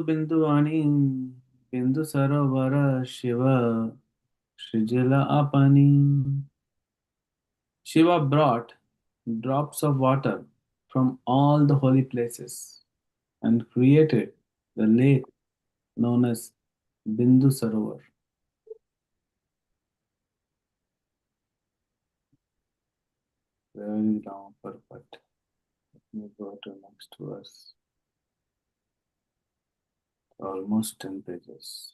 bindu ani bindu sarovara shiva srijala apani. Shiva brought drops of water from all the holy places and created the lake known as Bindu Sarovar. Very long purport. Let me go to next verse. Almost 10 pages.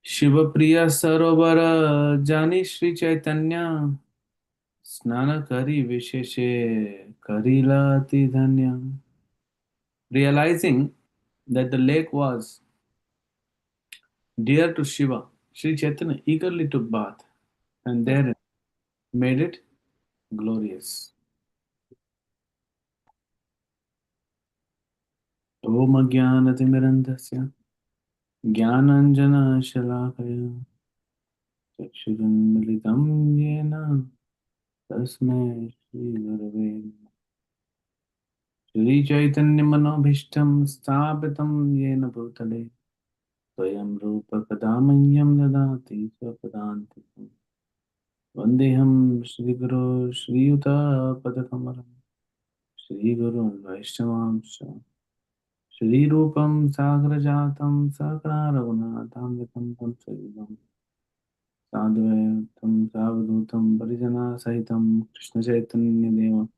Shiva Priya Sarovar Jani Sri Chaitanya Snana Kari Visheshe Karila Ati Dhanya. Realizing that the lake was dear to Shiva, Sri Chaitanya eagerly took bath and therein made it glorious. Om Jnanatimirandasya Jnananjana Shalakaya Chakshurunmilitam Yena Tasmai Shri Gurave Shri Chaitanya Manobhishtam Sthapitam Yena Bhutale Swayam Rupa Kadamanyam Dadati Swapadantikam Vandeham Shri Guru Shri Yuta Padakamaram Shri Guru Vaishnavamsha Shri Rupam Sagrajatam Sakra Raghunatham Vitam Tam Sajivam Sadhvaitam Savadhutam Parijana Sahitam Krishna Chaitanya Deva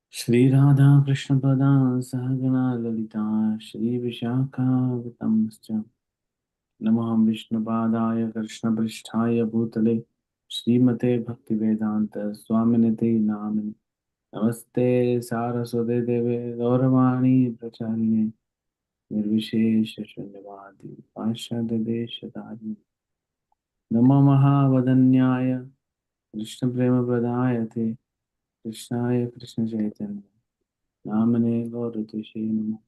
Shri Radha Krishna Pada Sahagana Lalita Shri Vishakha Vitamscha Namaham Vishnu Padaya Krishna Pristhaya Bhutale Srimate Bhaktivedanta Swaminate Namini Namaste Saraswate Deve Gauravani Pracharine Nirvishesha Shunyavadi Pashadadeshadari Namo Mahavadanyaya Krishna Prema Pradayate Krishnaya Krishna Chaitanya Namane Gaurateshe Namo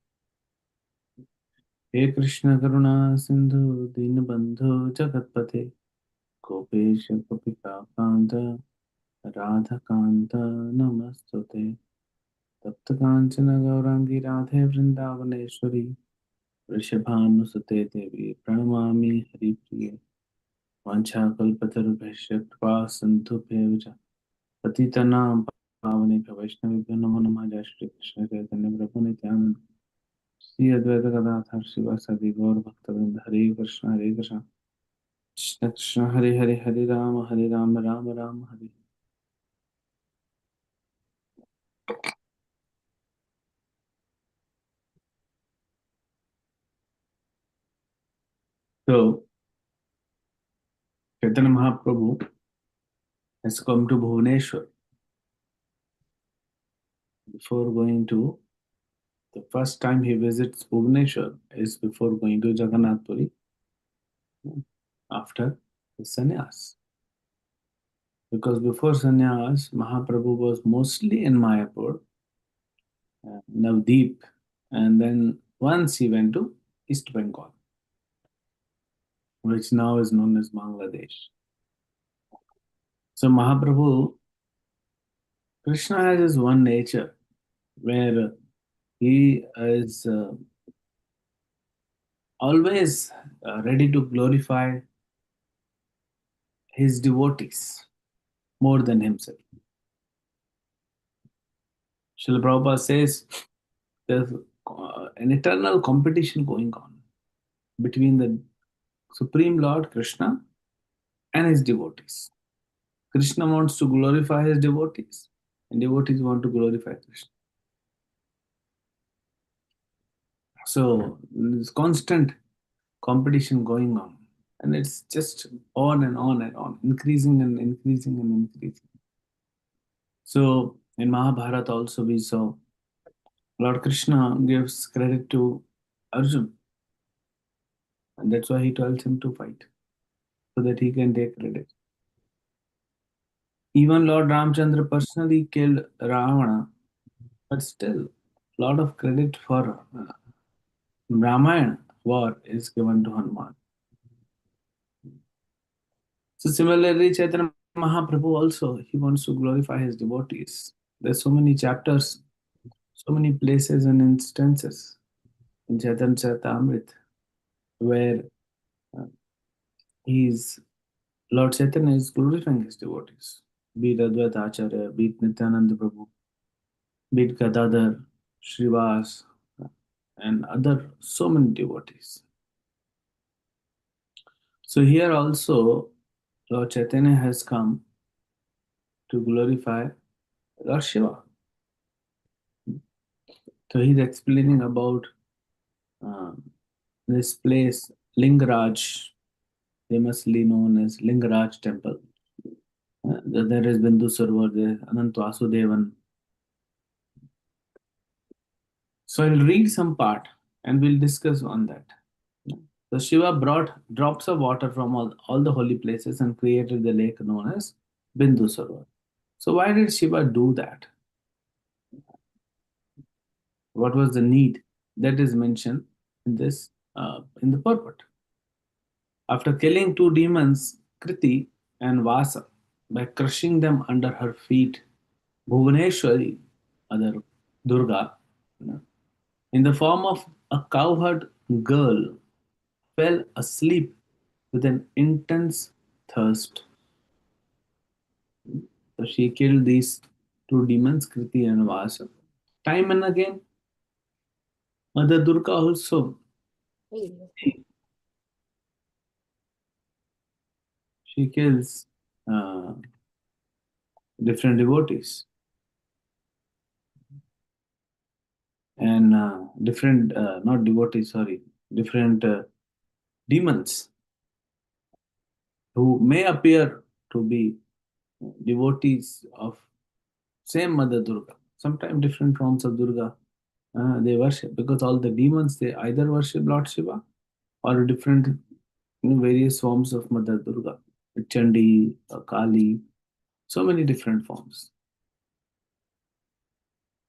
He Krishna Karuna Sindhu Dinabandhu Jagatpate Gopesha Gopika Kanta Radha Kanta Namastute Tapta Kanchana Gaurangi Radhe Vrindavaneshwari Vrishabhanusute Devi Pranamami Hari Priye Vanchakalpatarubhasya Kripa Sindhubhya Vicha Patitanam Pavanebhyo Vaishnavibhyo Namo Namah Jai Shri Krishna Chaitanya Prabhu Nityananda Shri Advaita Gadadhar Srivasadi Gaur Bhaktavinda Hare Krishna Krishna Krishna Hare Hare Hare Rama Rama Rama Hare. So Chaitanya Mahaprabhu has come to Bhubaneswar. Before going to the first time he visits Bhubaneswar is before going to Jagannath Puri after the sannyas. Because before sannyas, Mahaprabhu was mostly in Mayapur, Navdeep, and then once he went to East Bengal, which now is known as Bangladesh. So Mahaprabhu, Krishna has his one nature where he is always ready to glorify his devotees more than himself. Srila Prabhupada says there's an eternal competition going on between the Supreme Lord Krishna and his devotees. Krishna wants to glorify his devotees, and devotees want to glorify Krishna. So there's constant competition going on, and it's just on and on and on, increasing and increasing and increasing. So in Mahabharata also we saw Lord Krishna gives credit to Arjun, and that's why he tells him to fight, so that he can take credit. Even Lord Ramchandra personally killed Ravana, but still, a lot of credit for Ramayana war is given to Hanuman. So similarly, Chaitanya Mahaprabhu also, he wants to glorify his devotees. There's so many chapters, So many places and instances in Chaitanya Charitamrita where uh, he's Lord Chaitanya is glorifying his devotees, be it Advaita Acharya, be it Nityananda Prabhu, be it Gadadhar, Srivas, and other so many devotees. So here also, Lord Chaitanya has come to glorify Lord Shiva. So he's explaining about um, this place, Lingaraj, famously known as Lingaraj Temple. There is Bindu Sarovar, there, Anant Vasudevan. So I'll read some part and we'll discuss on that. So Shiva brought drops of water from all the holy places and created the lake known as Bindu Sarovar. So why did Shiva do that? What was the need that is mentioned in this in the purport? After killing two demons, Kriti and Vasa, by crushing them under her feet, Bhuvaneshwari, other Durga, you know, in the form of a cowherd girl, fell asleep with an intense thirst. So she killed these two demons, Kriti and Vasa. Time and again, Mother Durga also she kills uh, different devotees and different not devotees, sorry, different demons who may appear to be devotees of same Mother Durga. Sometimes different forms of Durga they worship because all the demons they either worship Lord Shiva or different various forms of Mother Durga, Chandi, Kali, so many different forms.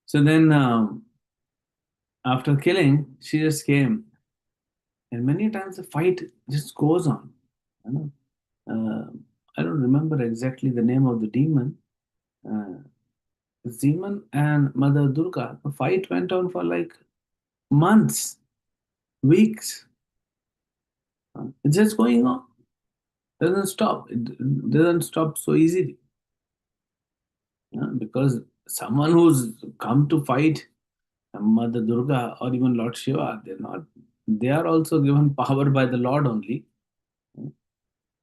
So then after killing, she just came, and many times the fight just goes on. You know? I don't remember exactly the name of the demon. Uh, Demon and Mother Durga, the fight went on for like months, weeks. It's just going on. Doesn't stop. It doesn't stop so easily. Because someone who's come to fight Mother Durga or even Lord Shiva, they're not. They are also given power by the Lord only.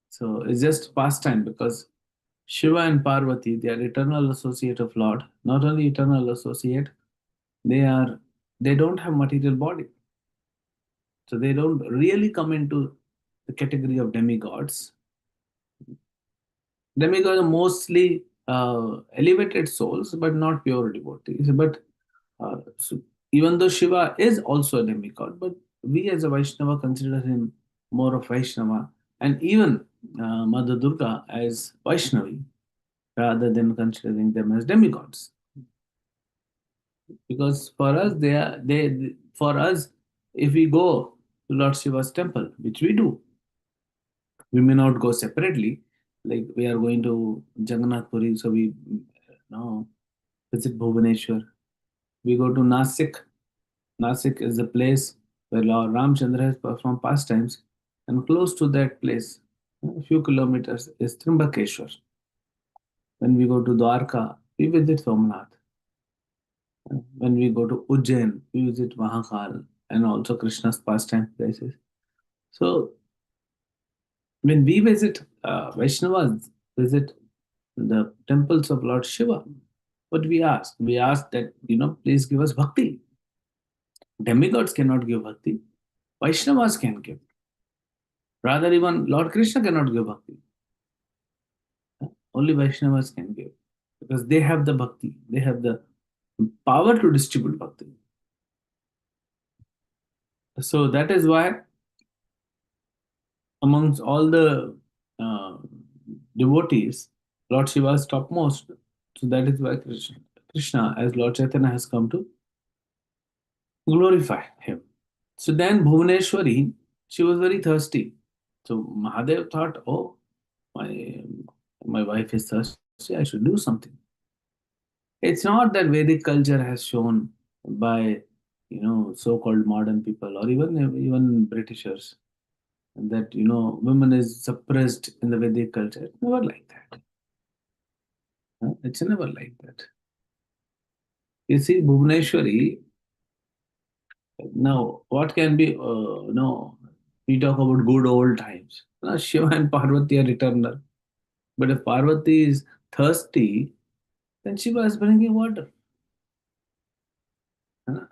So it's just pastime because Shiva and Parvati, they are eternal associate of Lord. Not only eternal associate, they are they don't have material body. So they don't really come into the category of demigods. Demigods are mostly elevated souls, but not pure devotees. But so even though Shiva is also a demigod, but we as a Vaishnava consider him more of Vaishnava, and even Mother Durga as Vaishnavi, rather than considering them as demigods. Because for us, for us, if we go to Lord Shiva's temple, which we do, we may not go separately. Like we are going to Jagannath Puri, so we no visit Bhubaneswar. We go to Nasik. Nasik is the place where Lord Ramchandra has performed pastimes, and close to that place, a few kilometers, is Trimbakeshwar. When we go to Dwarka, we visit Somnath. When we go to Ujjain, we visit Mahakal and also Krishna's pastime places. So when we visit Vaishnavas, visit the temples of Lord Shiva, what we ask? We ask that, please give us bhakti. Demigods cannot give bhakti. Vaishnavas can give. Rather, even Lord Krishna cannot give bhakti. Only Vaishnavas can give. Because they have the bhakti. They have the power to distribute bhakti. So that is why amongst all the uh, devotees, Lord Shiva is topmost. So that is why Krishna, as Lord Chaitanya, has come to glorify him. So then Bhuvaneshwari, she was very thirsty. So Mahadev thought, oh, my my wife is thirsty, I should do something. It's not that Vedic culture has shown. by so-called modern people, or even Britishers, that women is suppressed in the Vedic culture. It's never like that. It's never like that. You see, Bhubaneswari. Now, what can be? No, we talk about good old times. Now, Shiva and Parvati are eternal. But if Parvati is thirsty, then Shiva is bringing water. Huh?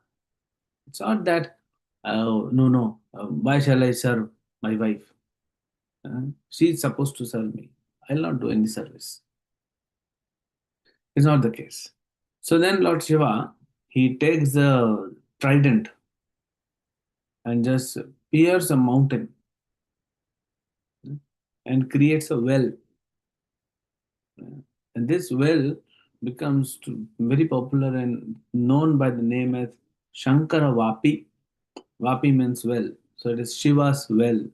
It's not that, no, no, why shall I serve my wife? She is supposed to serve me. I'll not do any service. It's not the case. So then Lord Shiva, he takes the trident and just pierces a mountain and creates a well. And this well becomes very popular and known by the name as Shankara Vapi. Vapi means well. So it is Shiva's well.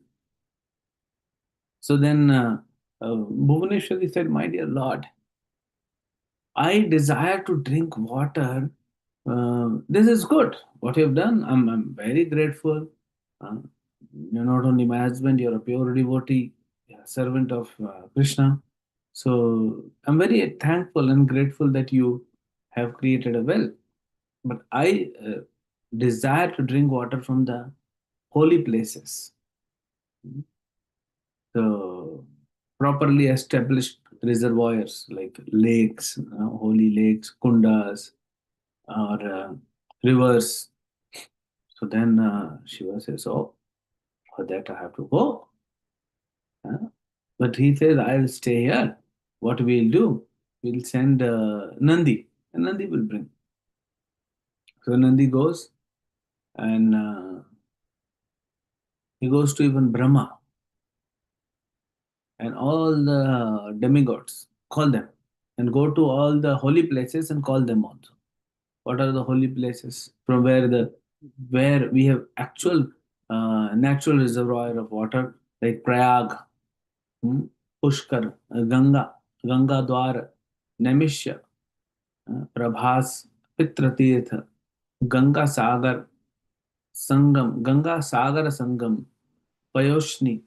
So then Bhuvaneshwari said, my dear Lord, I desire to drink water. This is good. What you have done, I'm very grateful. Uh, you're not only my husband, you're a pure devotee, you're a servant of Krishna. So I'm very thankful and grateful that you have created a well. But I desire to drink water from the holy places. The properly established reservoirs like lakes, holy lakes, kundas, or rivers. So then Shiva says, "Oh, for that I have to go." huh? But he says, "I'll stay here. What we'll do? We'll send Nandi, and Nandi will bring." So Nandi goes, and he goes to even Brahma and all the demigods. Call them and go to all the holy places and call them also. What are the holy places from where we have actual natural reservoir of water like Prayag, Pushkar, Ganga Dwar, Naimishya, Prabhas, Pitratirtha, Ganga Sagar, Sangam, Ganga Sagar Sangam, Payoshni,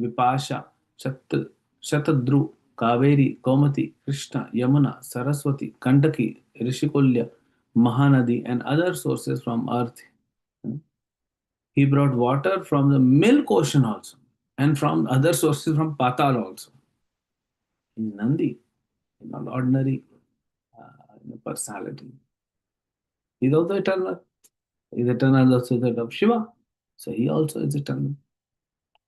Vipasha, Shatadru, Kaveri, Gomati, Krishna, Yamuna, Saraswati, Kandaki, Rishikulya, Mahanadi, and other sources from earth. He brought water from the milk ocean also, and from other sources from Patal also. In Nandi, not ordinary personality. He's also eternal. He's eternal also that of Shiva. So he also is eternal.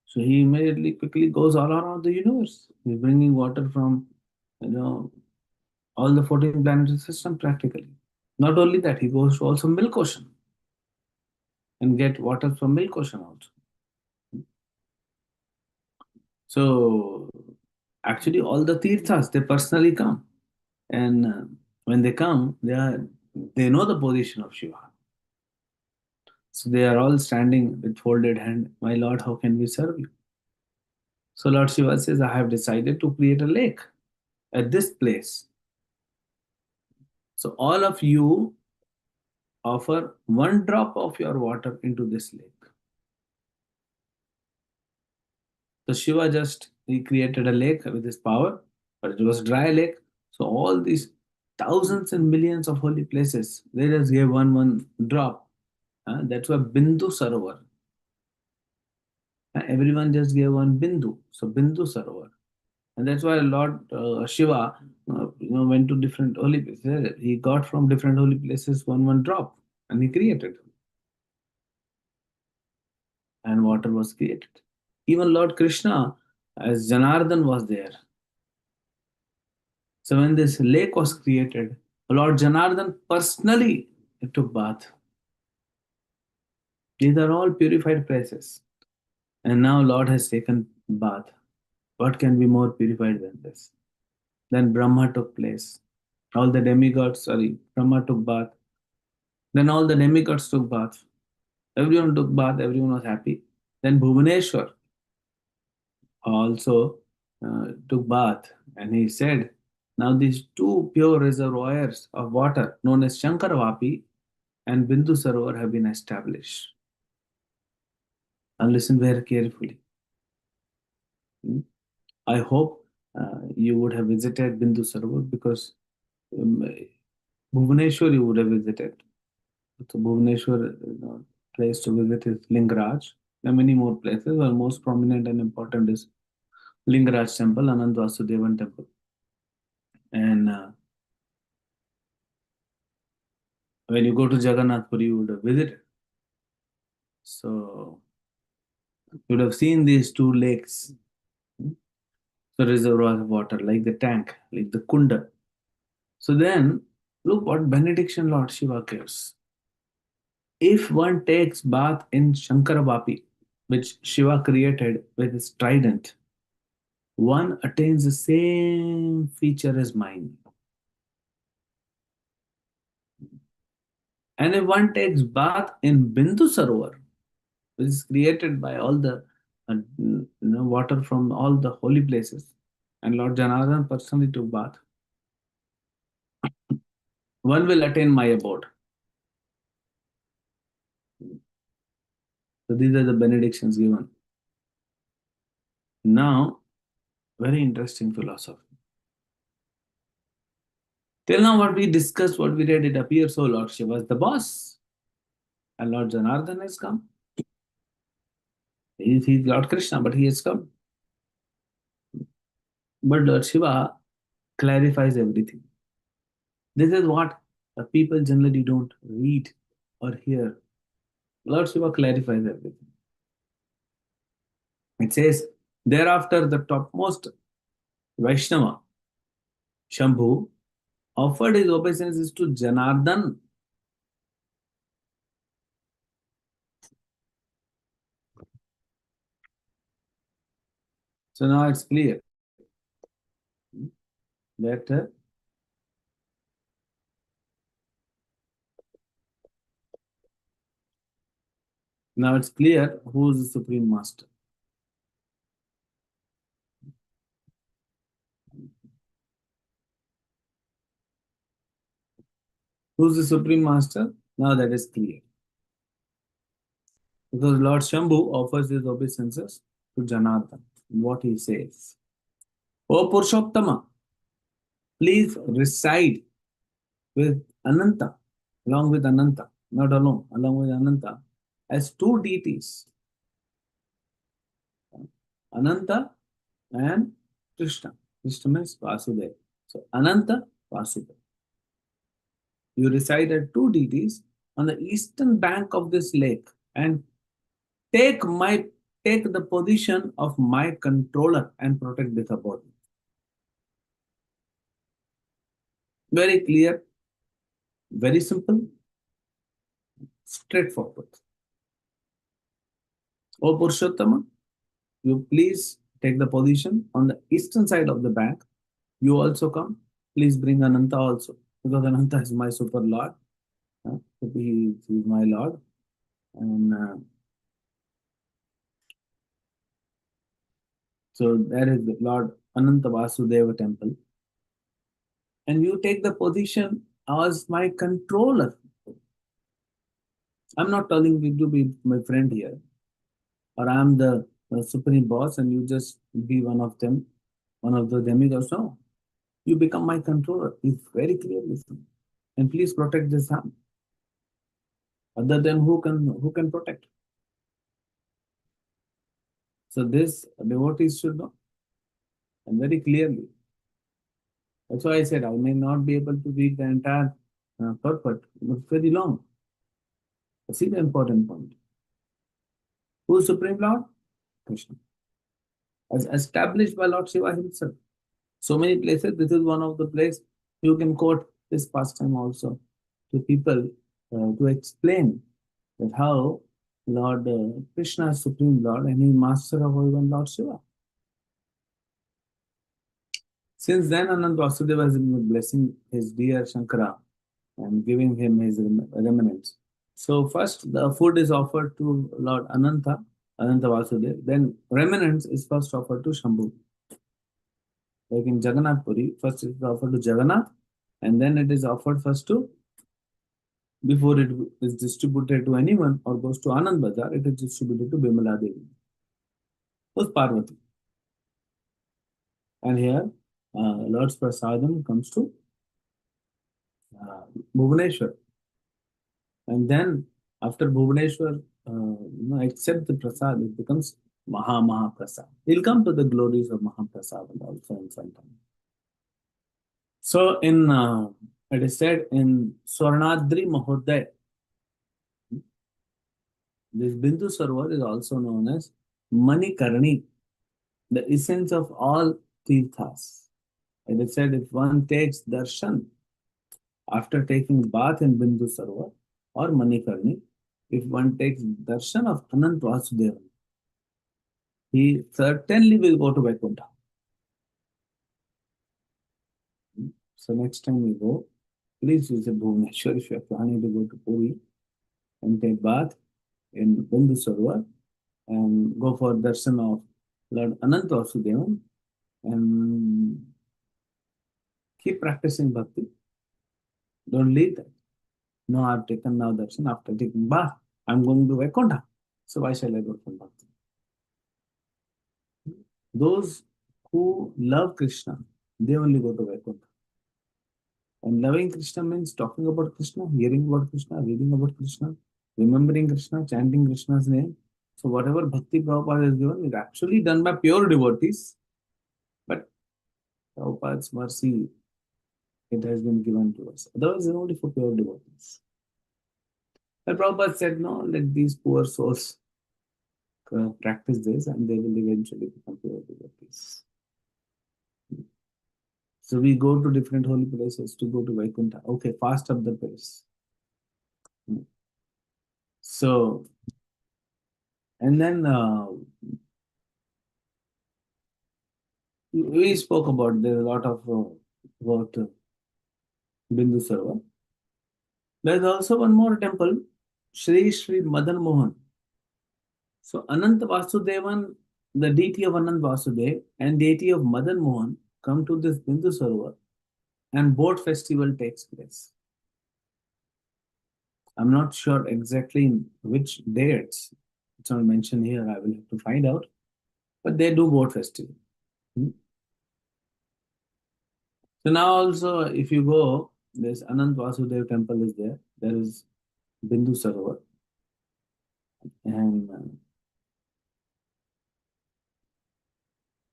So he immediately quickly goes all around the universe. He's bringing water from, you know, all the 14 planetary system practically. Not only that, he goes to also Milk Ocean and get water from Milk Ocean also. So actually, all the tirthas they personally come, and when they come, they know the position of Shiva. So they are all standing with folded hand. My Lord, how can we serve you? So Lord Shiva says, I have decided to create a lake at this place. So all of you offer one drop of your water into this lake. So Shiva just he created a lake with his power, but it was dry lake. So all these thousands and millions of holy places, they just gave one drop. That's why Bindu Sarovar. Everyone just gave one Bindu. So Bindu Sarovar. And that's why Lord Shiva, went to different holy places. He got from different holy places one drop, and he created, and water was created. Even Lord Krishna, as Janardhan was there. So when this lake was created, Lord Janardhan personally took bath. These are all purified places. And now Lord has taken bath. What can be more purified than this? Then Brahma took place. All the demigods, sorry, Brahma took bath. Then all the demigods took bath. Everyone took bath, everyone was happy. Then Bhuvaneshwar also took bath, and he said, now these two pure reservoirs of water known as Shankaravapi, and Bindu Sarovar have been established. And listen very carefully. Hmm? I hope you would have visited Bindu Sarovar because um, Bhubaneswar you would have visited. So Bhubaneswar, place to visit is Lingaraj. There are many more places, but most prominent and important is Lingaraj Temple, Anand Vasudevan Temple. And when you go to Jagannath Puri, you would have visited. So you would have seen these two lakes, hmm, the reservoir of water, like the tank, like the kunda. So then, look what benediction Lord Shiva gives. If one takes bath in Shankaravapi, which Shiva created with his trident, one attains the same feature as mine. And if one takes bath in Bindu Sarovar, which is created by all the water from all the holy places, and Lord Janardhan personally took bath, one will attain my abode. So these are the benedictions given. Now, very interesting philosophy. Till now, what we discussed, what we read, it appears so Lord Shiva is the boss, and Lord Janardhan has come. He's Lord Krishna, but he has come. But Lord Shiva clarifies everything. This is what people generally don't read or hear. Lord Shiva clarifies everything. It says, thereafter, the topmost Vaishnava, Shambhu, offered his obeisances to Janardhan. So now it's clear that now it's clear who is the Supreme Master. Who's the Supreme Master? Now that is clear. Because Lord Shambhu offers his obeisances to Janardhan. What he says, O Purushottama, please reside with Ananta, along with Ananta, not alone, along with Ananta, as two deities, Ananta and Krishna. Krishna means Vasudeva. So Ananta, Vasudeva. You reside as two deities on the eastern bank of this lake and take my take the position of my controller and protect this abode. Very clear, very simple, straightforward. O Purushottama, you please take the position on the eastern side of the bank. You also come. Please bring Ananta also, because Ananta is my super lord. He is my lord. And so there is the Lord Ananta Vasudeva temple. And you take the position as my controller. I'm not telling you to be my friend here, or I'm the supreme boss and you just be one of them, one of the demigods. No, you become my controller. It's very clear, listen. And please protect this hand. Other than who can protect? So this devotees should know, and very clearly. That's why I said I may not be able to read the entire purport. It's very long. But see the important point. Who is Supreme Lord? Krishna. As established by Lord Shiva himself. So many places, this is one of the places you can quote this pastime also to people to explain that how Lord Krishna is Supreme Lord and he is master of even Lord Shiva. Since then, Anand Vasudeva has been blessing his dear Shankara and giving him his remnants. So first, the food is offered to Lord Ananta, Ananta Vasudeva. Then remnants is first offered to Shambhu. Like in Jagannath Puri, first it is offered to Jagannath, and then it is offered first to Before it is distributed to anyone or goes to Anand Bazar, it is distributed to Bimala Devi, who's Parvati. And here, Lord's Prasadam comes to uh, Bhubaneswar. And then, after Bhubaneswar, accept the prasad, it becomes Maha Prasad. We'll come to the glories of Maha Prasad also in some time. So, it is said in Swarnadri Mahoday, this Bindu Sarovar is also known as Manikarni, the essence of all tirthas. It is said if one takes darshan after taking bath in Bindu Sarovar or Manikarni, if one takes darshan of Anant Vasudeva, he certainly will go to Vaikuntha. So next time we go, please visit Bhubaneswar if you are planning to go to Puri and take bath in Bindu Sarovar and go for darshan of Lord Anant Vasudevan and keep practicing bhakti. Don't leave that. No, I've taken now darshan after taking bath. I'm going to Vaikuntha. So why shall I go for bhakti? Those who love Krishna, they only go to Vaikuntha. And loving Krishna means talking about Krishna, hearing about Krishna, reading about Krishna, remembering Krishna, chanting Krishna's name. So whatever Bhakti Prabhupada has given is actually done by pure devotees, but Prabhupada's mercy, it has been given to us. Otherwise, it's only for pure devotees. But Prabhupada said, no, let these poor souls practice this and they will eventually become pure devotees. So we go to different holy places to go to Vaikuntha. Okay, fast up the pace. So, and then we spoke about there a lot of about Bindu Sarovar. There is also one more temple, Sri Madan Mohan. So Anant Vasudevan, the deity of Anant Vasudev and deity of Madan Mohan come to this Bindu Sarovar and boat festival takes place. I'm not sure exactly which dates. It's not mentioned here. I will have to find out. But they do boat festival. Hmm. So now also, if you go, this Anant Vasudev temple is there. There is Bindu Sarovar. And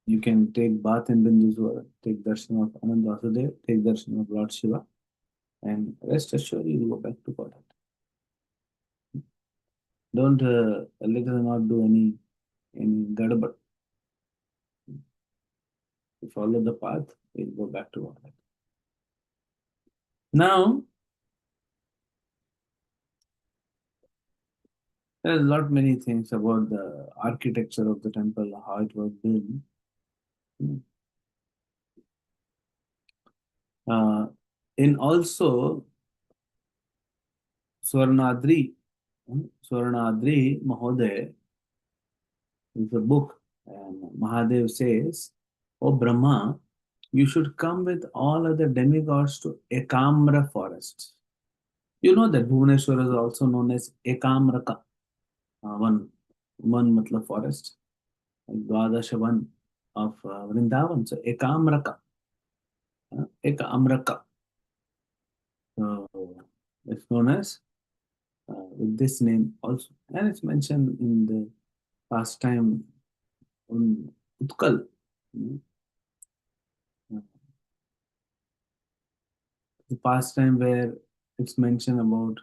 you can take bath in Bindu Sarovar, take darshan of Anant Vasudev, take darshan of Lord Shiva. And rest assured, you will go back to Godhead. Don't let us not do any gadabad. You follow the path, we'll go back to Godhead. Now, there are a lot many things about the architecture of the temple, how it was built. Uh, in also Swarnadri, Swarnadri Mahoday is a book, and Mahadev says, "O Brahma, you should come with all other demigods to Ekamra forest." You know that Bhubaneswar is also known as Ekamraka, one matlab forest, Dwadashavan of Vrindavan. So Ekamraka, Ekamraka. So it's known as with this name also, and it's mentioned in the pastime on Utkal. you the pastime where it's mentioned about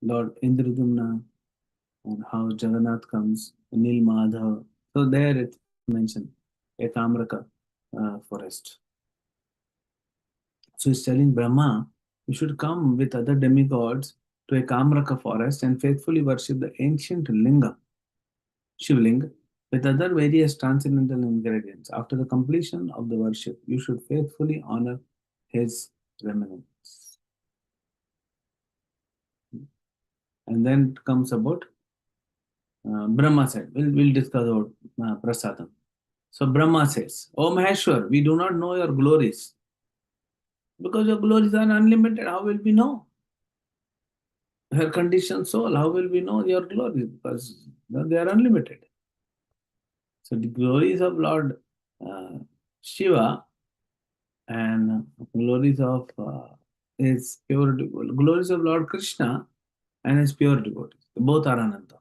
Lord Indradumna and how Jagannath comes, Nil Madhav. So there it's mentioned a Kamraka forest. So he's telling Brahma, you should come with other demigods to a Kamraka forest and faithfully worship the ancient Linga, Shivlinga, with other various transcendental ingredients. After the completion of the worship, you should faithfully honor his remnants. And then it comes about Brahma said, we'll discuss about Prasadam. So Brahma says, "O Maheshwar, we do not know your glories. Because your glories are unlimited, how will we know? her conditioned soul, how will we know your glory? Because they are unlimited. So the glories of Lord uh, Shiva and glories of his pure glories of Lord Krishna and his pure devotees. Both are Ananta,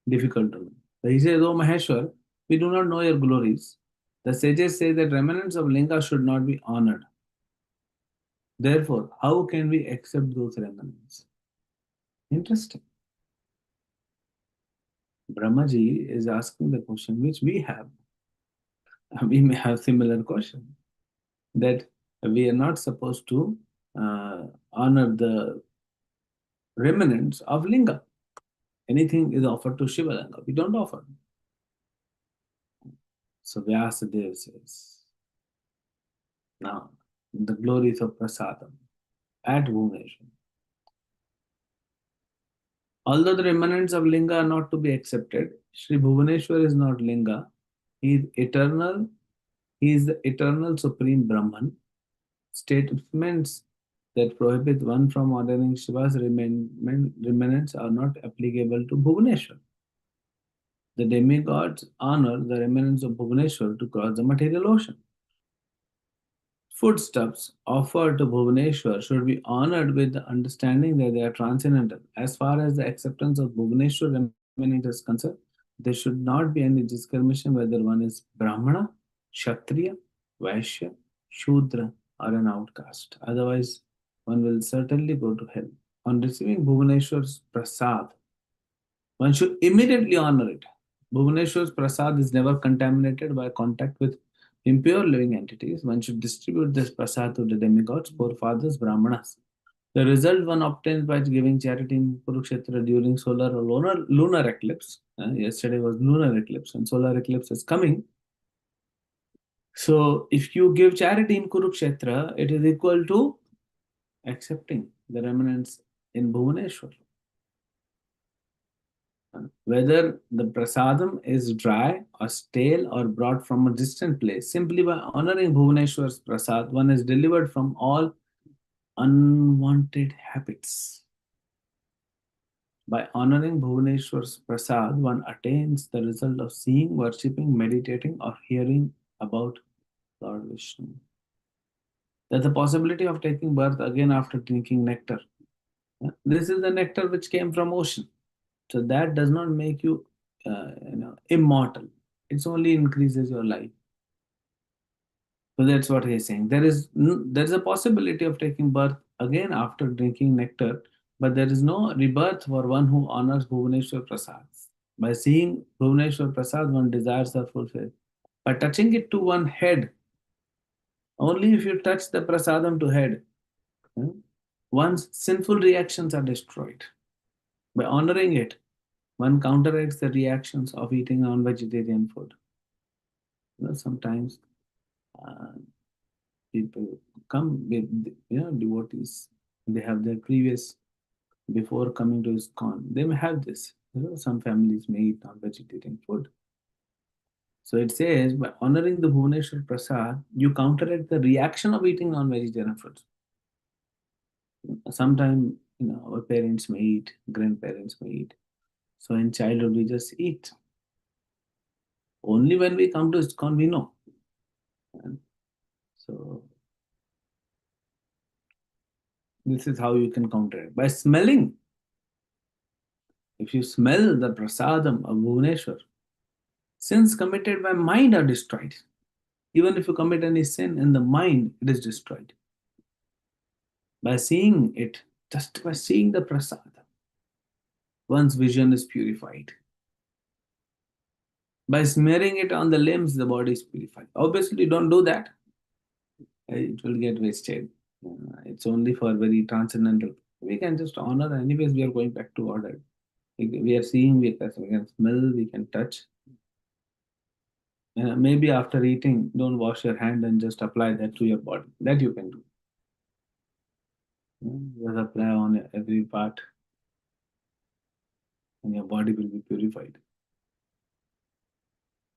difficult to know. So he says, "O Maheshwar, we do not know your glories. The sages say that remnants of linga should not be honored. Therefore, how can we accept those remnants?" Interesting. Brahmaji is asking the question which we have. We may have similar question that we are not supposed to honor the remnants of linga. Anything is offered to Shiva Linga, we don't offer. So Vyasadeva says, now the glories of prasadam at Bhubaneswar. Although the remnants of linga are not to be accepted, Sri Bhubaneswar is not linga. He is eternal. He is the eternal supreme Brahman. Statements that prohibit one from ordering Shiva's remnants are not applicable to Bhubaneswar. The demigods honor the remnants of Bhubaneswar to cross the material ocean. Foodstuffs offered to Bhubaneswar should be honored with the understanding that they are transcendental. As far as the acceptance of Bhubaneswar remnant is concerned, there should not be any discrimination whether one is Brahmana, Kshatriya, Vaishya, Shudra, or an outcast. Otherwise, one will certainly go to hell. On receiving Bhubaneswar's prasad, one should immediately honor it. Bhubaneswar's prasad is never contaminated by contact with impure living entities. One should distribute this prasad to the demigods, forefathers, brahmanas. The result one obtains by giving charity in Kurukshetra during solar or lunar eclipse. Yesterday was lunar eclipse and solar eclipse is coming. So if you give charity in Kurukshetra, it is equal to accepting the remnants in Bhubaneswar. Whether the prasadam is dry or stale or brought from a distant place, simply by honoring Bhuvaneshwar's prasad, one is delivered from all unwanted habits. By honoring Bhuvaneshwar's prasad, one attains the result of seeing, worshipping, meditating, or hearing about Lord Vishnu. There's the possibility of taking birth again after drinking nectar. This is the nectar which came from ocean. So that does not make you, immortal. It only increases your life. So that's what he's saying. There is a possibility of taking birth again after drinking nectar, but there is no rebirth for one who honors Bhuvaneshwar Prasad. By seeing Bhuvaneshwar Prasad, one desires are fulfilled. By touching it to one head, only if you touch the prasadam to head, hmm, one's sinful reactions are destroyed. By honoring it, one counteracts the reactions of eating non-vegetarian food. Sometimes uh, people come with devotees. They have their previous before coming to ISKCON. They may have this. Some families may eat non-vegetarian food. So it says by honoring the Bhuvaneshwar Prasad, you counteract the reaction of eating non-vegetarian foods. Sometimes our parents may eat, grandparents may eat. So in childhood we just eat. Only when we come to ISKCON we know. And so this is how you can counteract by smelling. If you smell the prasadam of Bhuvaneshwar, sins committed by mind are destroyed. Even if you commit any sin in the mind, it is destroyed. By seeing it, just by seeing the prasadam, one's vision is purified. By smearing it on the limbs, the body is purified. Obviously, don't do that. It will get wasted. It's only for very transcendental. We can just honor. Anyways, we are going back to order. We are seeing, we can smell, we can touch. Maybe after eating, don't wash your hand and just apply that to your body. That you can do. Just apply on every part, and your body will be purified.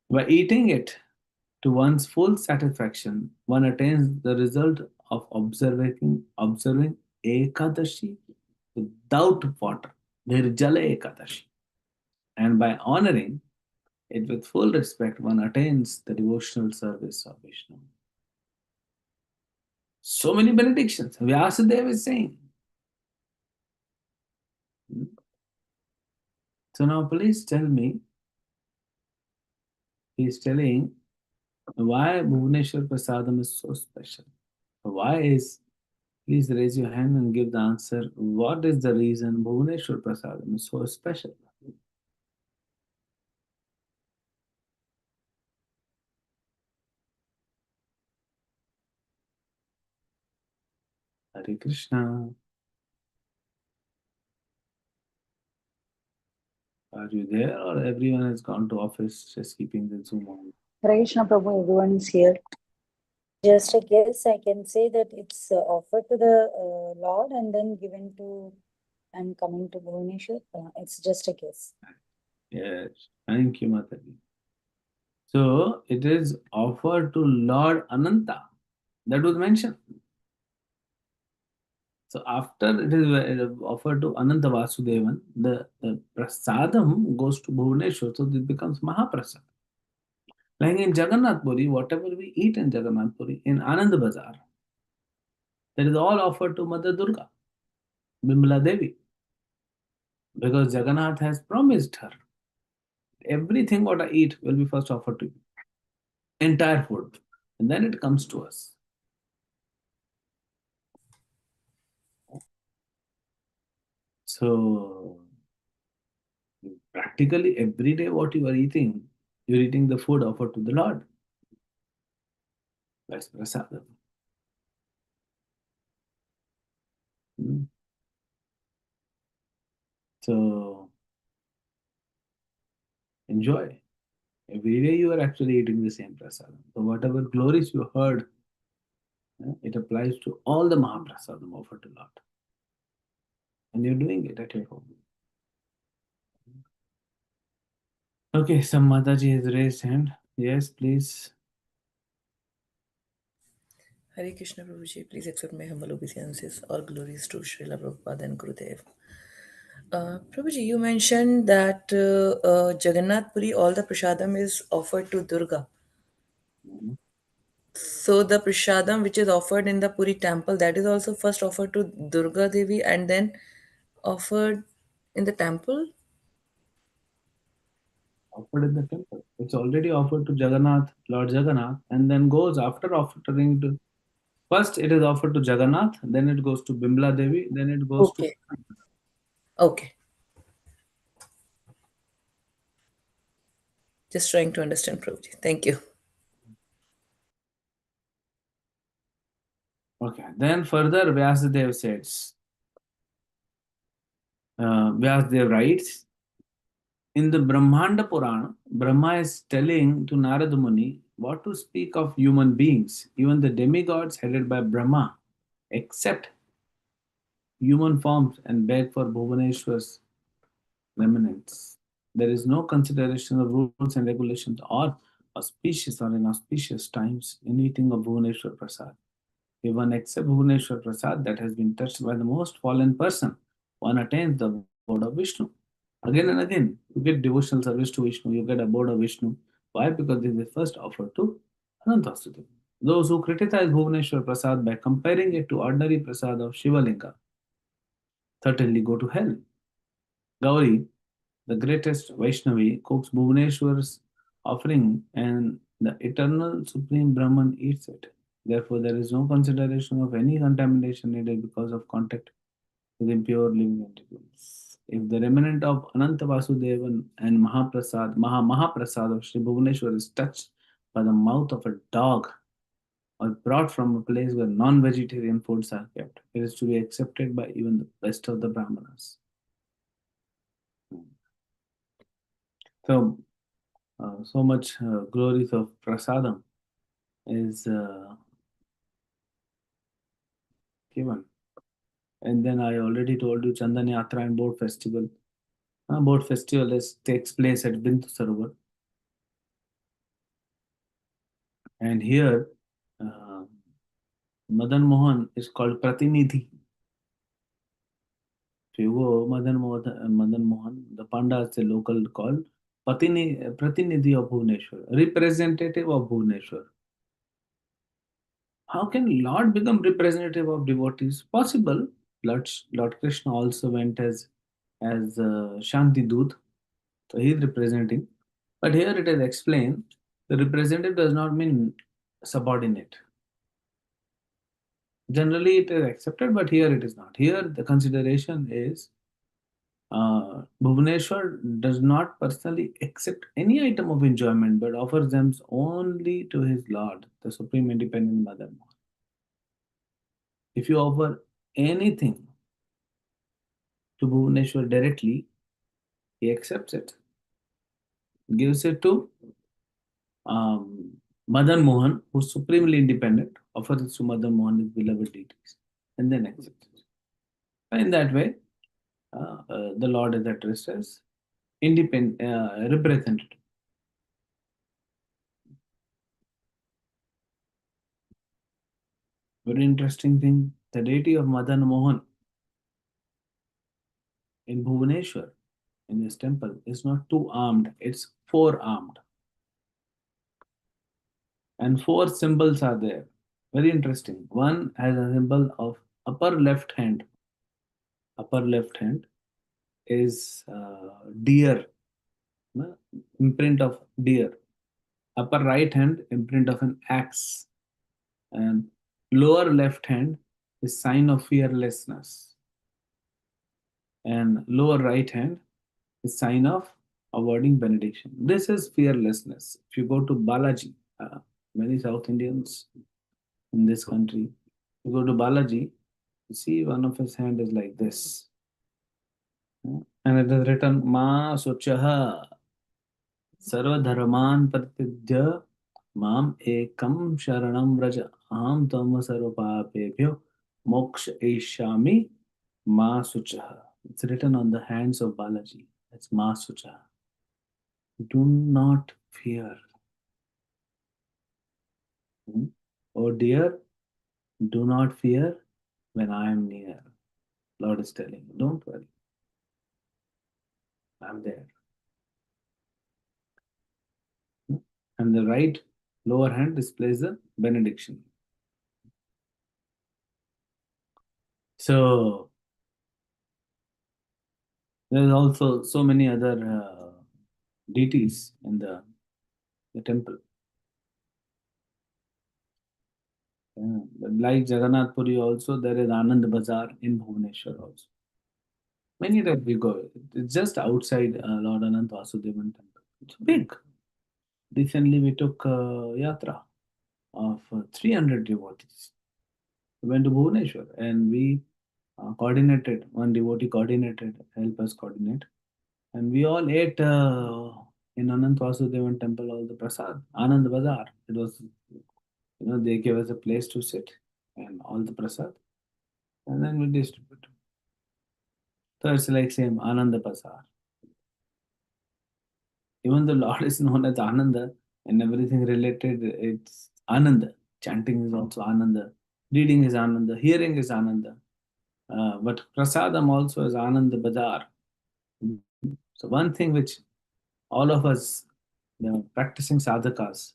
By eating it to one's full satisfaction, one attains the result of observing Ekadashi, without water. Nirjala Ekadashi. And by honoring it with full respect, one attains the devotional service of Vishnu. So many benedictions. Vyasadeva is saying. So now please tell me, he is telling why Bhuvaneshwar Prasadam is so special. Why is, please raise your hand and give the answer. What is the reason Bhuvaneshwar Prasadam is so special? Hare Krishna. Are you there or everyone has gone to office just keeping the Zoom on? Hare Krishna Prabhu, everyone is here. Just a guess, I can say that it's offered to the Lord and then given to and coming to Bhuvaneshwar. It's just a guess. Yes. Thank you, Mataji. So it is offered to Lord Ananta. That was mentioned. So after it is offered to Ananta Vasudevan, the prasadam goes to Bhuvaneshwar, so it becomes Mahaprasad. Like in Jagannath Puri, whatever we eat in Jagannath Puri, in Anand Bazar, that is all offered to Mother Durga, Bimala Devi, because Jagannath has promised her everything what I eat will be first offered to you, entire food, and then it comes to us. So practically every day what you are eating, you're eating the food offered to the Lord. That's prasadam. Hmm. So enjoy. Every day you are actually eating the same prasadam. So whatever glories you heard, it applies to all the Mahaprasadam offered to Lord. And you're doing it at your home. Okay, some Mataji has raised hand. Yes, please. Hare Krishna Prabhuji, please accept my humble obeisances. All glories to Srila Prabhupada and Gurudev. Prabhuji, you mentioned that Jagannath Puri, all the prasadam is offered to Durga. Mhm. So the prasadam which is offered in the Puri temple, that is also first offered to Durga Devi and then offered in the temple? Offered in the temple. It's already offered to Jagannath, Lord Jagannath, and then goes after offering to. First, it is offered to Jagannath, then it goes to Bimla Devi, then it goes to. Okay. Okay. Just trying to understand, Prabhuji. Thank you. Okay. Then further, Vyasadeva says, Vyasadeva writes, in the Brahmanda Purana, Brahma is telling to Narada Muni what to speak of human beings. Even the demigods headed by Brahma accept human forms and beg for Bhuvaneshwar's remnants. There is no consideration of rules and regulations or auspicious or inauspicious times in eating of Bhuvaneshwar Prasad. If one accepts Bhuvaneshwar Prasad that has been touched by the most fallen person, one attains the abode of Vishnu. Again and again, you get devotional service to Vishnu, you get abode of Vishnu. Why? Because this is first offered to Anantasudeva. Those who criticize Bhuvaneshwar Prasad by comparing it to ordinary Prasad of Shivalinga certainly go to hell. Gauri, the greatest Vaishnavi, cooks Bhuvaneshwar's offering and the eternal Supreme Brahman eats it. Therefore, there is no consideration of any contamination needed because of contact with impure living entities. If the remnant of Ananta Vasudevan and Mahaprasad of Sri Bhuvaneshwar is touched by the mouth of a dog or brought from a place where non-vegetarian foods are kept, it is to be accepted by even the best of the Brahmanas. So, so much glories of prasadam is given. And then I already told you Chandan Yatra and Boat Festival. Boat Festival takes place at Bindu Sarovar. And here, uh, Madan Mohan is called Pratinidhi. If you go Madan Mohan, the Panda is a local called Pratinidhi of Bhubaneswar, representative of Bhubaneswar. How can Lord become representative of devotees? Possible. Lord Krishna also went as Shanti Dut, so he is representing. But here it is explained the representative does not mean subordinate. Generally, it is accepted, but here it is not. Here, the consideration is Bhubaneswar does not personally accept any item of enjoyment but offers them only to his Lord, the Supreme Independent Mother. If you offer anything to Bhubaneswar directly, he accepts it, gives it to Madan Mohan, who's supremely independent, offers it to Madan Mohan, his beloved deities, and then accepts it. In that way, the Lord is addressed as independent representative. Very interesting thing, the deity of Madan Mohan in Bhubaneswar, in this temple, is not two-armed, it's four-armed. And four symbols are there. Very interesting. One has a symbol of upper left hand. Upper left hand is deer, no? Imprint of deer. Upper right hand, imprint of an axe. And lower left hand is sign of fearlessness. And lower right hand is sign of avoiding benediction. This is fearlessness. If you go to Balaji, many South Indians in this country, you go to Balaji, you see one of his hand is like this. And it is written, Ma Suchaha Sarvadharman Pratidya Mam Ekam Sharanam Raja Aham Tama Sarvapapebhyo Moksha Eshami Ma Suchaha. It's written on the hands of Balaji. That's Ma Suchaha. Do not fear. Oh dear, do not fear when I am near. Lord is telling you, don't worry. I'm there. And the right lower hand displays the benediction. So there's also so many other deities in the temple. Like Jagannath Puri also, there is Anand Bazaar in Bhubaneswar also. Many that we go, it's just outside Lord Anant Vasudevan temple. It's big. Recently we took yatra of 300 devotees. We went to Bhubaneswar and we coordinated, one devotee coordinated, help us coordinate. And we all ate in Anant Vasudevan temple all the prasad, Anand Bazaar. It was, they gave us a place to sit and all the prasad. And then we distribute. So it's like same Ananda Bazaar. Even the Lord is known as Ananda and everything related, it's Ananda. Chanting is also Ananda. Reading is Ananda. Hearing is Ananda. But Prasadam also is Ananda Bazaar. So one thing which all of us, practicing sadhakas,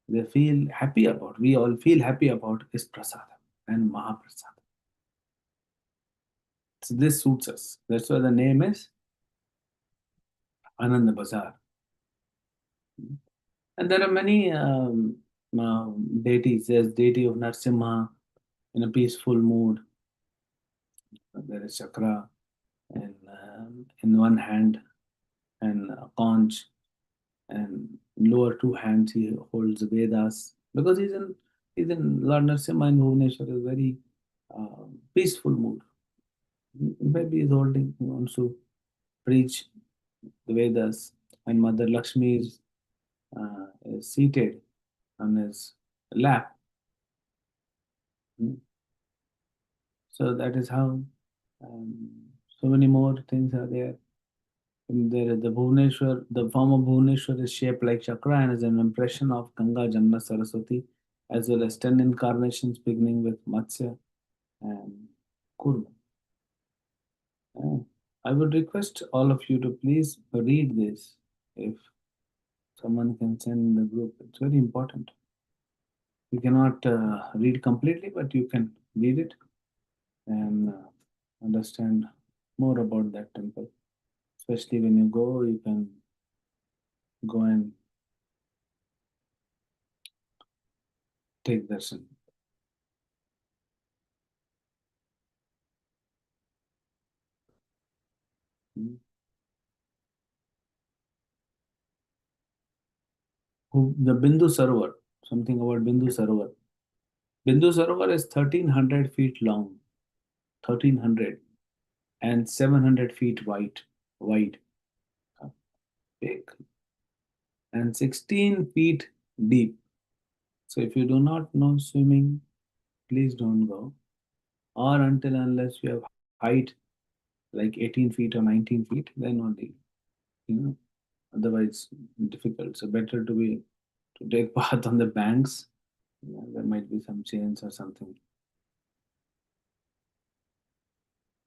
they feel happy about, we all feel happy about is Prasadam and Mahaprasadam. So this suits us. That's why the name is Ananda Bazaar. And there are many deities. There's deity of Narsimha in a peaceful mood. There is chakra in one hand and a conch, and lower two hands he holds the Vedas because he's in Lord Narsimha in Bhubaneswar is very peaceful mood. Maybe he's holding, he wants to preach the Vedas, and Mother Lakshmi is seated on his lap. So that is how so many more things are there. And there is the Bhubaneswar, the form of Bhubaneswar is shaped like chakra and is an impression of Ganga, Jamna, Saraswati, as well as 10 incarnations beginning with Matsya and Kurma. I would request all of you to please read this. If someone can send in the group, it's very important. You cannot read completely, but you can read it and understand more about that temple. Especially when you go, you can go and take darshan. Hmm. The Bindu Sarovar, something about Bindu Sarovar. Bindu Sarovar is 1300 feet long, 1300, and 700 feet wide, big, and 16 feet deep. So if you do not know swimming, please don't go. Or until unless you have height like 18 feet or 19 feet, then only, you know, otherwise difficult. So better to take bath on the banks. There might be some chains or something.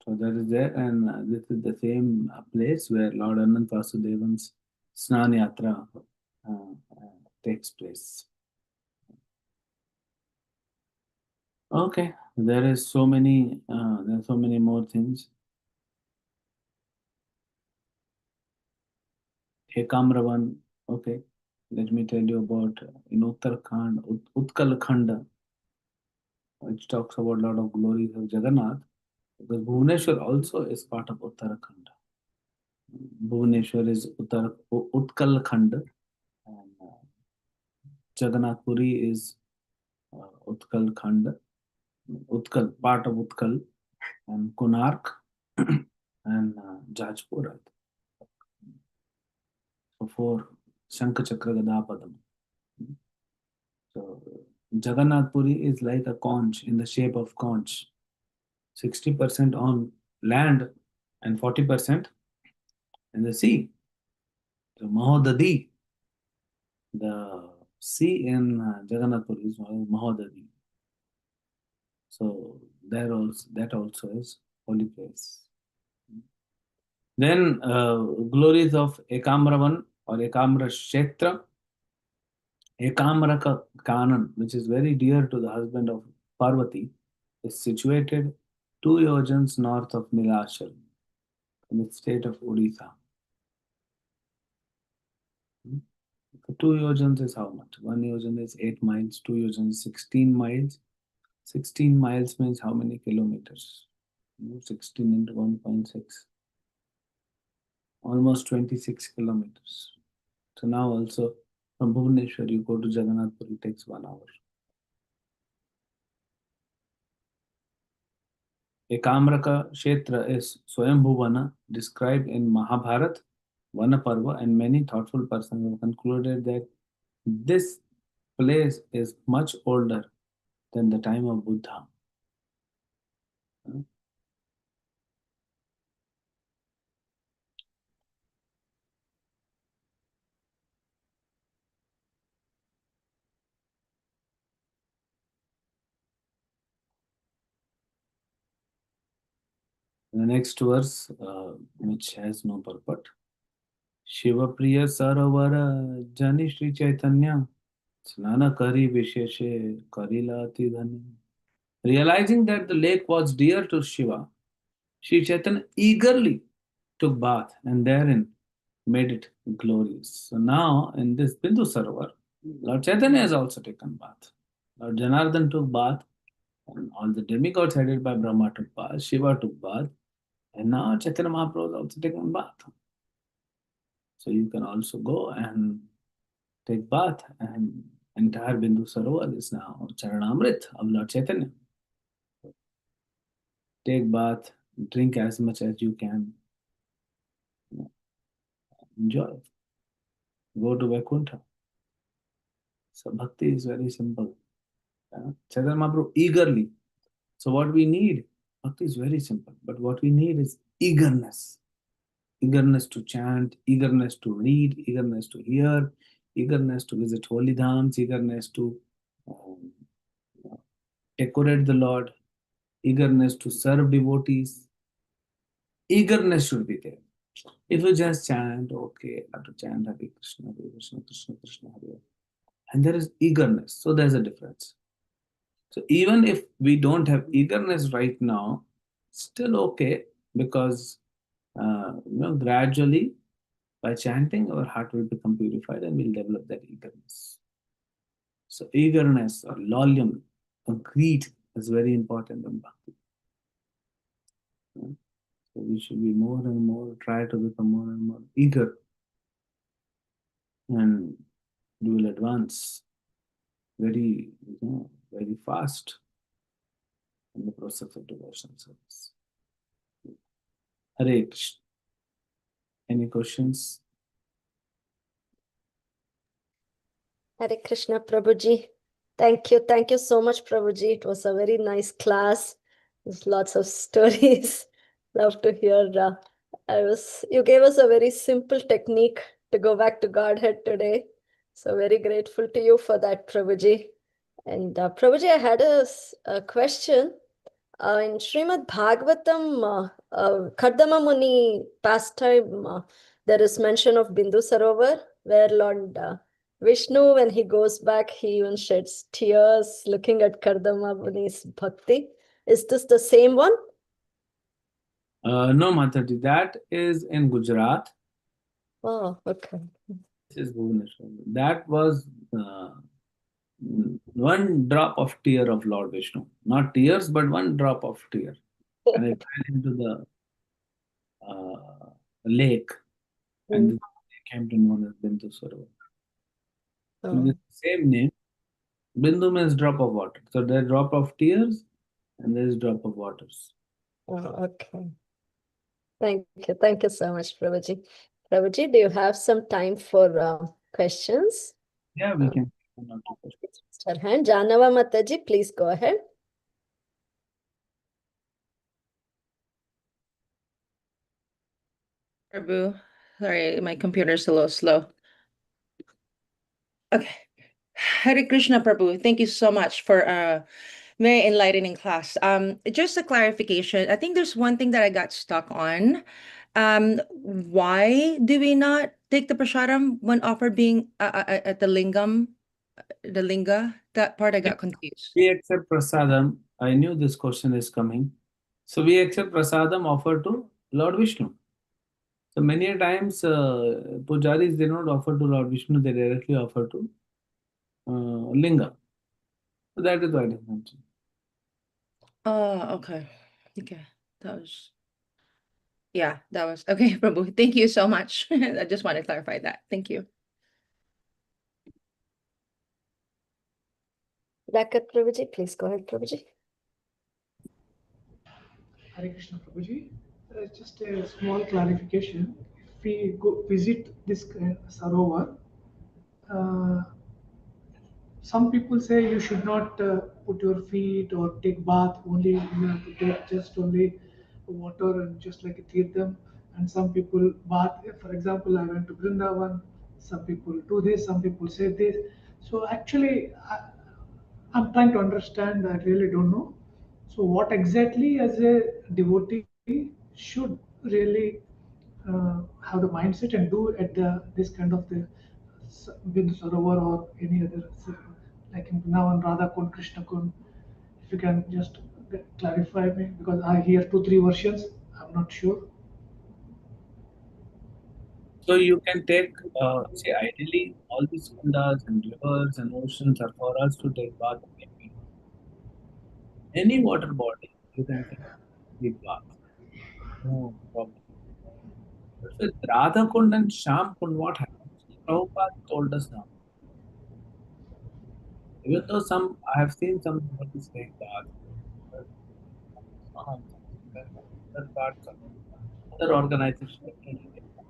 So that is there, and this is the same place where Lord Anant Vasudevan's Snan Yatra takes place. Okay, there are so many more things. Ekamravan, okay, let me tell you about in Uttarakhand, Utkal Khanda, which talks about a lot of glories of Jagannath, because Bhubaneswar also is part of Uttarakhand. Bhubaneswar is Utkal Khanda, and Jagannath Puri is Utkal Khanda, Utkal, part of Utkal, and Konark, and Jajpur. So four Shankha Chakra Gadapadam. So Jagannath Puri is like a conch in the shape of conch, 60% on land and 40% in the sea. So Mahodadi, the sea in Jagannath Puri is Mahodadi. So there also that also is holy place. Then glories of Ekamravan or Ekamra Kshetra, Ekamraka Kanan, which is very dear to the husband of Parvati, is situated 2 yojans north of Nilachal in the state of Odisha. So 2 yojans is how much? 1 yojan is 8 miles, 2 yojans 16 miles. 16 miles means how many kilometers? 16 into 1.6. Almost 26 kilometers. So now also from Bhubaneswar you go to Jagannath Puri, it takes 1 hour. Ekamraka Kshetra is Swayambhuvana described in Mahabharata, Vanaparva, and many thoughtful persons have concluded that this place is much older than the time of Buddha. The next verse, which has no purport. Shiva Priya Saravara Jani Shri Chaitanya Snana Kari Visheshe Karilati Dhani. Realizing that the lake was dear to Shiva, Sri Chaitanya eagerly took bath and therein made it glorious. So now in this Bindu Sarovar, Lord Chaitanya has also taken bath. Lord Janardhan took bath, and all the demigods headed by Brahma took bath, Shiva took bath, and now Chaitanya Mahaprabhu has also taken bath. So you can also go and take bath, and entire Bindu Sarovar is now Charanamrit of Lord Chaitanya. Take bath, drink as much as you can, enjoy, go to Vaikuntha. So bhakti is very simple. Chaitanya Mahaprabhu eagerly. So what we need, bhakti is very simple, but what we need is eagerness. Eagerness to chant, eagerness to read, eagerness to hear, eagerness to visit holy dhams, eagerness to um, decorate the Lord, eagerness to serve devotees. Eagerness should be there. If you just chant, okay, I have to chant Hare Krishna, Krishna Krishna, Hare, and there is eagerness, so there's a difference. So even if we don't have eagerness right now, still okay, because gradually by chanting, our heart will become purified and we'll develop that eagerness. So eagerness or lolyum or greed is very important in bhakti. So we should be more and more, try to become more and more eager, and we will advance very, very fast in the process of devotional service. Hare Krishna. Any questions? Hare Krishna, Prabhuji. Thank you so much, Prabhuji. It was a very nice class. There's lots of stories. Love to hear. You gave us a very simple technique to go back to Godhead today. So very grateful to you for that, Prabhuji. And Prabhuji, I had a question. In Srimad Bhagavatam, Kardama Muni pastime, there is mention of Bindu Sarovar, where Lord Vishnu, when he goes back, he even sheds tears looking at Kardama Muni's bhakti. Is this the same one? No, Mataji, that is in Gujarat. Oh, okay. This is Bhubaneswar. That was one drop of tear of Lord Vishnu. Not tears, but one drop of tear. And it fell into the lake, and it came to known as Bindu Sarovar. So Oh, the same name, Bindu means drop of water. So there drop of tears and there is drop of waters. oh, okay. Thank you. Thank you so much, Prabhuji. Prabhuji, do you have some time for questions? Yeah, we can. One or two questions. Her hand. Janava Mataji, please go ahead. Prabhu, sorry, my computer's a little slow. Okay. Hare Krishna, Prabhu. Thank you so much for a very enlightening class. Just a clarification. I think there's one thing that I got stuck on. Why do we not take the prasadam when offered being at the lingam, the linga? That part I got confused. We accept prasadam. I knew this question is coming. So we accept prasadam offered to Lord Vishnu. So many a times pujaris, they don't offer to Lord Vishnu, they directly offer to Linga. So that is why it is mentioned. Oh, okay. Okay. That was, yeah, that was okay, Prabhu. Thank you so much. I just want to clarify that. Thank you. Back at Prabhuji, please go ahead, Prabhuji. Hare Krishna Prabhuji. Just a small clarification. If we go visit this Sarovar, uh, some people say you should not put your feet or take bath, only you have to take just only water and just like a tirtham. And some people bath. For example, I went to Vrindavan. Some people do this, some people say this. So actually, I'm trying to understand. I really don't know. So what exactly, as a devotee, should really have the mindset and do at the this kind of the Bindu Sarovar or any other like in Vrindavan, Radha Kund, Krishna Kund. If you can just clarify me, because I hear two three versions. I'm not sure. So you can take, say, ideally, all these kundas and rivers and oceans are for us to take bath. Any water body, you can take deep bath. No problem. But with Radha Kund and Sham Kund, what happens? Prabhupada told us now. Even though I have seen some devotees take bath, but other parts of other organizations definitely take bath.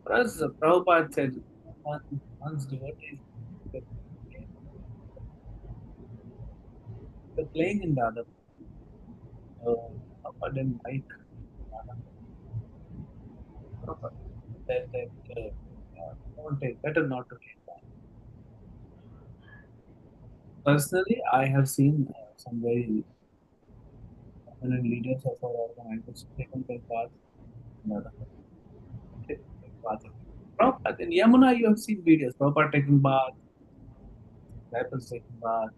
For us, Prabhupada said, once devotees get they're playing in the other, Prabhupada didn't like Radha Prabhupada said that don't take, better not to take bath. Personally, I have seen some very prominent leaders of our organization taking their bath. Prabhupada, in Yamuna, you have seen videos. Prabhupada taking bath, disciples taking bath,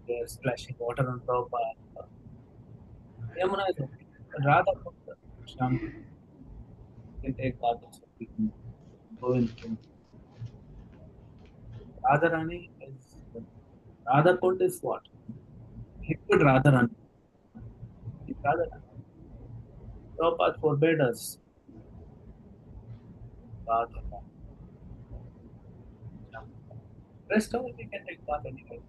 they are splashing water on Prabhupada. Yamuna is okay. But Radha Kunda, Sham can take bath also. We can go in Kunda. Radharani is Radha Kunda is what? Liquid Radharani. Radharani. Prabhupada forbade us bath or bath. Rest of it we can take bath anyway.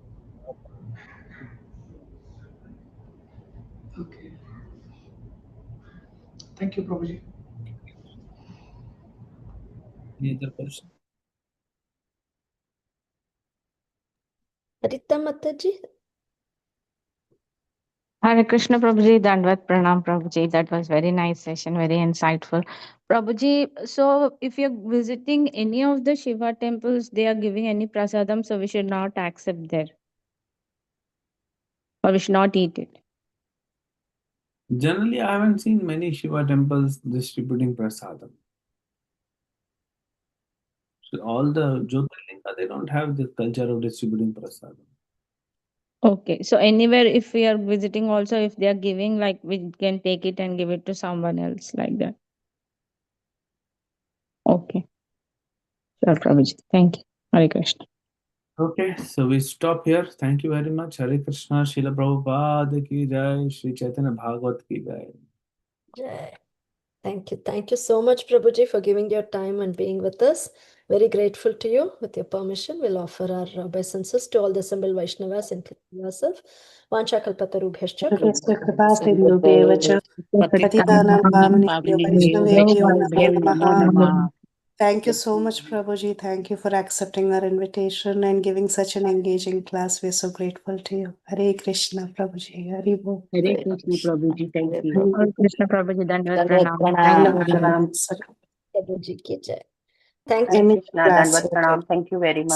Okay. Thank you, Prabhuji. Any other question? Harita Mataji? Hare Krishna Prabhuji, Dandvat Pranam Prabhuji. That was very nice session, very insightful. Prabhuji, so if you're visiting any of the Shiva temples, they are giving any prasadam, so we should not accept there. Or we should not eat it. Generally, I haven't seen many Shiva temples distributing prasadam. So all the Jyotirlinga, they don't have the culture of distributing prasadam. Okay, so anywhere if we are visiting also, if they are giving, like we can take it and give it to someone else like that. Okay. Sure, Prabhuji. Thank you. Hare Krishna. Okay, so we stop here. Thank you very much. Hare Krishna, Srila Prabhupada ki jai, Sri Chaitanya Bhagavat ki jai. Jai. Thank you. Thank you so much, Prabhuji, for giving your time and being with us. Very grateful to you. With your permission, we'll offer our obeisances to all the assembled Vaishnavas, including yourself. Vanchakalpatarubhyascha. Krishna कृपा सिन्धुभ्येव च पतितानां पावनेभ्यो वैष्णवेभ्यो नमो नमः. Thank you so much, Prabhuji. Thank you for accepting our invitation and giving such an engaging class. We're so grateful to you. Hare Krishna, Prabhuji. Hare Bol. Hare Krishna Prabhuji. Thank you. Hare Hare Krishna Prabhuji. Dandvat Dandvat Pranam. Pranam. Pranam. Prabhuji ki jai. Thank Any you. class. Thank you very much.